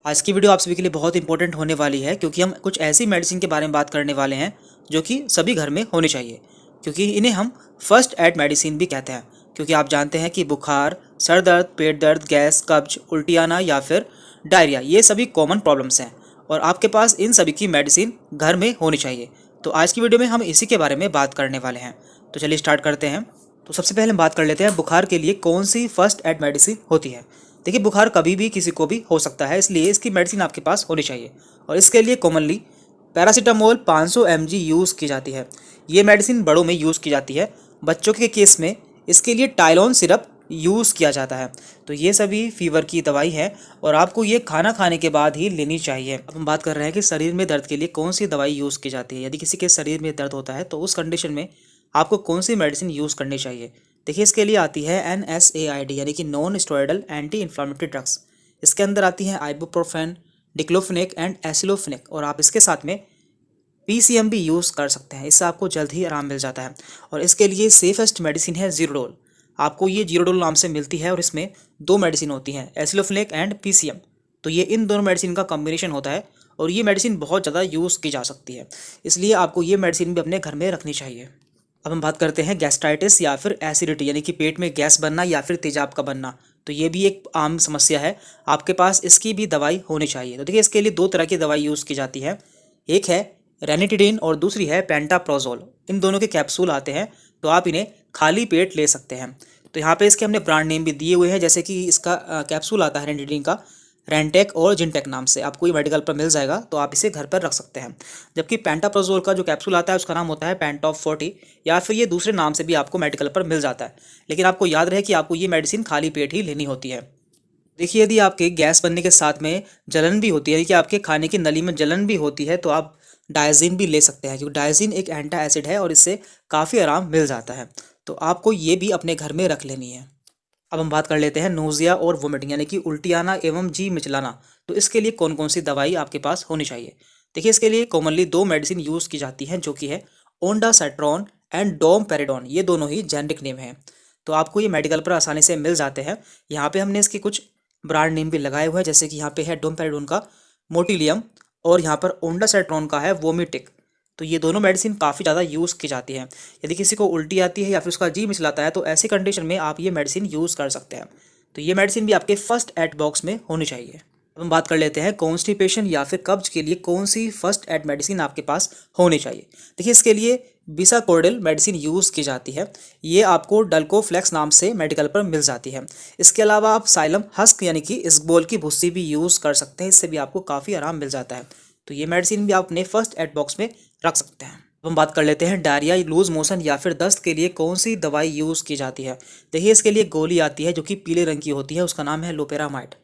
आज की वीडियो आप सभी के लिए बहुत इंपॉर्टेंट होने वाली है क्योंकि हम कुछ ऐसी मेडिसिन के बारे में बात करने वाले हैं जो कि सभी घर में होनी चाहिए, क्योंकि इन्हें हम फर्स्ट एड मेडिसिन भी कहते हैं। क्योंकि आप जानते हैं कि बुखार, सर दर्द, पेट दर्द, गैस, कब्ज, उल्टी आना या फिर डायरिया, ये सभी कॉमन प्रॉब्लम्स हैं और आपके पास इन सभी की मेडिसिन घर में होनी चाहिए। तो आज की वीडियो में हम इसी के बारे में बात करने वाले हैं। तो चलिए स्टार्ट करते हैं। तो सबसे पहले हम बात कर लेते हैं बुखार के लिए कौन सी फर्स्ट एड मेडिसिन होती है। देखिए, बुखार कभी भी किसी को भी हो सकता है, इसलिए इसकी मेडिसिन आपके पास होनी चाहिए और इसके लिए कॉमनली पैरासीटामोल 500 mg यूज़ की जाती है। ये मेडिसिन बड़ों में यूज़ की जाती है। बच्चों के केस में इसके लिए टाइलोन सिरप यूज़ किया जाता है। तो ये सभी फीवर की दवाई है और आपको ये खाना खाने के बाद ही लेनी चाहिए। अब हम बात कर रहे हैं कि शरीर में दर्द के लिए कौन सी दवाई यूज़ की जाती है। यदि किसी के शरीर में दर्द होता है तो उस कंडीशन में आपको कौन सी मेडिसिन यूज़ करनी चाहिए। देखिए, इसके लिए आती है NSAID यानी कि non steroidal anti inflammatory drugs. इसके अंदर आती है आइबुप्रोफेन, डिक्लोफेनेक एंड एसिलोफेनेक और आप इसके साथ में PCM भी यूज़ कर सकते हैं। इससे आपको जल्द ही आराम मिल जाता है और इसके लिए सेफेस्ट मेडिसिन है जीरोडोल। आपको ये जीरोडोल नाम से मिलती है और इसमें दो मेडिसिन होती हैं, एसिलोफेनेक एंड PCM। तो ये इन दोनों मेडिसिन का कॉम्बिनेशन होता है और ये मेडिसिन बहुत ज़्यादा यूज़ की जा सकती है, इसलिए आपको ये मेडिसिन भी अपने घर में रखनी चाहिए। अब हम बात करते हैं गैस्ट्राइटिस या फिर एसिडिटी यानी कि पेट में गैस बनना या फिर तेजाब का बनना। तो ये भी एक आम समस्या है, आपके पास इसकी भी दवाई होनी चाहिए। तो देखिए, इसके लिए दो तरह की दवाई यूज़ की जाती है, एक है रेनिटिडिन और दूसरी है पेंटाप्रोजोल। इन दोनों के कैप्सूल आते हैं, तो आप इन्हें खाली पेट ले सकते हैं। तो यहाँ पे इसके हमने ब्रांड नेम भी दिए हुए हैं, जैसे कि इसका कैप्सूल आता है रेनिटिडिन का रेंटेक और जिनटेक नाम से, आपको ये मेडिकल पर मिल जाएगा, तो आप इसे घर पर रख सकते हैं। जबकि पेंटाप्रोजोल का जो कैप्सूल आता है उसका नाम होता है पेंटॉप 40 या फिर ये दूसरे नाम से भी आपको मेडिकल पर मिल जाता है। लेकिन आपको याद रहे कि आपको ये मेडिसिन खाली पेट ही लेनी होती है। देखिए, यदि आपके गैस बनने के साथ में जलन भी होती है कि आपके खाने की नली में जलन भी होती है, तो आप डायजीन भी ले सकते हैं, क्योंकि डायजीन एक एंटा एसिड है और इससे काफ़ी आराम मिल जाता है। तो आपको ये भी अपने घर में रख लेनी है। अब हम बात कर लेते हैं नोज़िया और वोमिटिंग यानी कि उल्टी आना एवं जी मिचलाना। तो इसके लिए कौन कौन सी दवाई आपके पास होनी चाहिए। देखिए, इसके लिए कॉमनली दो मेडिसिन यूज़ की जाती हैं, जो कि है ओंडासेट्रॉन एंड डोमपेरिडोन। ये दोनों ही जेनरिक नेम हैं, तो आपको ये मेडिकल पर आसानी से मिल जाते हैं। यहाँ पे हमने इसके कुछ ब्रांड नेम भी लगाए हुए हैं, जैसे कि यहाँ पे है डोमपेरिडोन का मोटिलियम और यहाँ पर ओंडासेट्रॉन का है वोमिटिक। तो ये दोनों मेडिसिन काफ़ी ज़्यादा यूज़ की जाती हैं। यदि किसी को उल्टी आती है या फिर उसका जी मिचलाता है, तो ऐसी कंडीशन में आप ये मेडिसिन यूज़ कर सकते हैं। तो ये मेडिसिन भी आपके फर्स्ट एड बॉक्स में होनी चाहिए। अब हम बात कर लेते हैं कॉन्स्टिपेशन या फिर कब्ज के लिए कौन सी फर्स्ट एड मेडिसिन आपके पास होनी चाहिए। देखिए, इसके लिए बिसाकोर्डिल मेडिसिन यूज़ की जाती है। ये आपको डल्कोफ्लेक्स नाम से मेडिकल पर मिल जाती है। इसके अलावा आप साइलम हस्क यानी कि इसबगोल की भुस्सी भी यूज़ कर सकते हैं, इससे भी आपको काफ़ी आराम मिल जाता है। तो ये मेडिसिन भी आप अपने फर्स्ट एड बॉक्स में रख सकते हैं। अब हम बात कर लेते हैं डायरिया, लूज मोशन या फिर दस्त के लिए कौन सी दवाई यूज़ की जाती है। देखिए, इसके लिए गोली आती है जो कि पीले रंग की होती है, उसका नाम है लोपेरामाइड।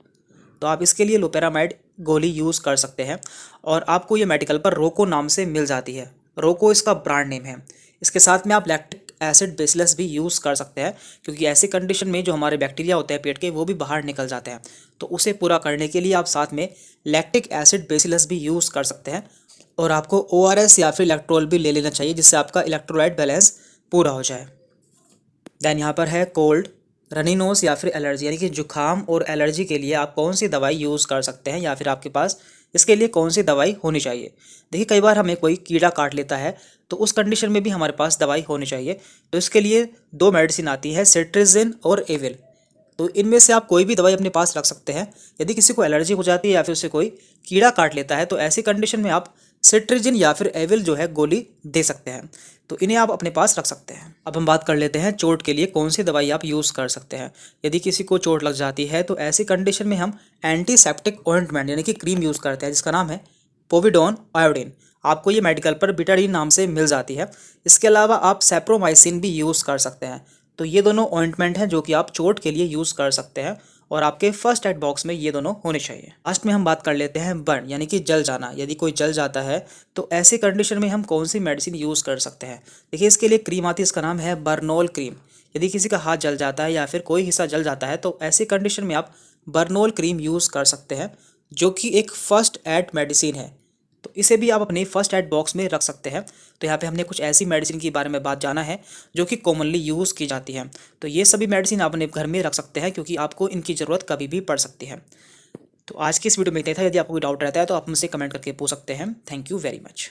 तो आप इसके लिए लोपेरामाइड गोली यूज़ कर सकते हैं और आपको ये मेडिकल पर रोको नाम से मिल जाती है। रोको इसका ब्रांड नेम है। इसके साथ में आप लैक्टिक एसिड बेसिलस भी यूज़ कर सकते हैं, क्योंकि ऐसी कंडीशन में जो हमारे बैक्टीरिया होते हैं पेट के, वो भी बाहर निकल जाते हैं। तो उसे पूरा करने के लिए आप साथ में लैक्टिक एसिड बेसिलस भी यूज़ कर सकते हैं और आपको ORS या फिर इलेक्ट्रोल भी ले लेना चाहिए, जिससे आपका इलेक्ट्रोलाइट बैलेंस पूरा हो जाए। देन यहाँ पर है कोल्ड, रनी नोज या फिर एलर्जी यानी कि जुखाम और एलर्जी के लिए आप कौन सी दवाई यूज़ कर सकते हैं या फिर आपके पास इसके लिए कौन सी दवाई होनी चाहिए। देखिए, कई बार हमें कोई कीड़ा काट लेता है, तो उस कंडीशन में भी हमारे पास दवाई होनी चाहिए। तो इसके लिए दो मेडिसिन आती है, सेट्रिजिन और एविल। तो इनमें से आप कोई भी दवाई अपने पास रख सकते हैं। यदि किसी को एलर्जी हो जाती है या फिर उसे कोई कीड़ा काट लेता है, तो ऐसी कंडीशन में आप सेट्रिजिन या फिर एविल जो है गोली दे सकते हैं। तो इन्हें आप अपने पास रख सकते हैं। अब हम बात कर लेते हैं चोट के लिए कौन सी दवाई आप यूज़ कर सकते हैं। यदि किसी को चोट लग जाती है, तो ऐसी कंडीशन में हम एंटीसेप्टिक ऑइंटमेंट यानी कि क्रीम यूज़ करते हैं, जिसका नाम है पोविडोन आयोडीन। आपको ये मेडिकल पर बिटाडीन नाम से मिल जाती है। इसके अलावा आप सेप्रोमाइसिन भी यूज़ कर सकते हैं। तो ये दोनों ऑइंटमेंट हैं जो कि आप चोट के लिए यूज़ कर सकते हैं और आपके फर्स्ट एड बॉक्स में ये दोनों होने चाहिए। लास्ट में हम बात कर लेते हैं बर्न यानी कि जल जाना। यदि कोई जल जाता है, तो ऐसी कंडीशन में हम कौन सी मेडिसिन यूज़ कर सकते हैं। देखिए, इसके लिए क्रीम आती है, इसका नाम है बर्नोल क्रीम। यदि किसी का हाथ जल जाता है या फिर कोई हिस्सा जल जाता है, तो ऐसी कंडीशन में आप बर्नोल क्रीम यूज़ कर सकते हैं, जो कि एक फर्स्ट एड मेडिसिन है। तो इसे भी आप अपने फर्स्ट एड बॉक्स में रख सकते हैं। तो यहाँ पे हमने कुछ ऐसी मेडिसिन के बारे में बात जाना है जो कि कॉमनली यूज़ की जाती हैं। तो ये सभी मेडिसिन आप अपने घर में रख सकते हैं, क्योंकि आपको इनकी ज़रूरत कभी भी पड़ सकती है। तो आज की इस वीडियो में इतना था। यदि आपको कोई डाउट रहता है तो आप मुझसे कमेंट करके पूछ सकते हैं। Thank you very much.